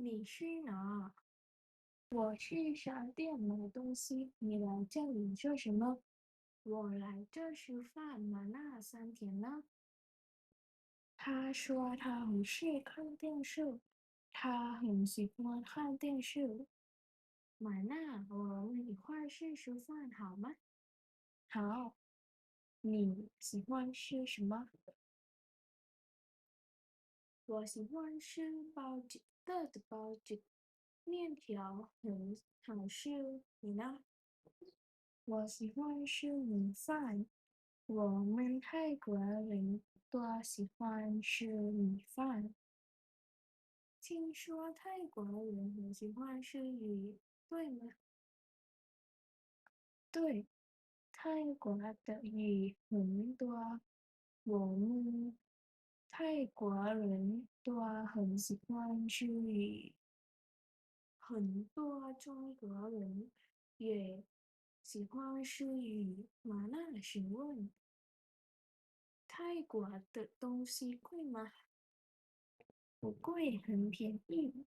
你去哪？我去商店买东西。你来这里做什么？我来这吃饭嘛，那3天呢？他说他很是看电视，他很喜欢看电视。买那我们一块儿去吃饭好吗？好。你喜欢吃什么？我喜欢吃包子，热的包子，面条很好吃。你呢？我喜欢吃米饭。我们泰国人都喜欢吃米饭。听说泰国人很喜欢吃鱼，对吗？对，泰国的鱼很多。我们泰国人都很喜欢吃鱼。很多中国人也喜欢吃鱼。麻辣请问泰国的东西贵吗？不贵，很便宜。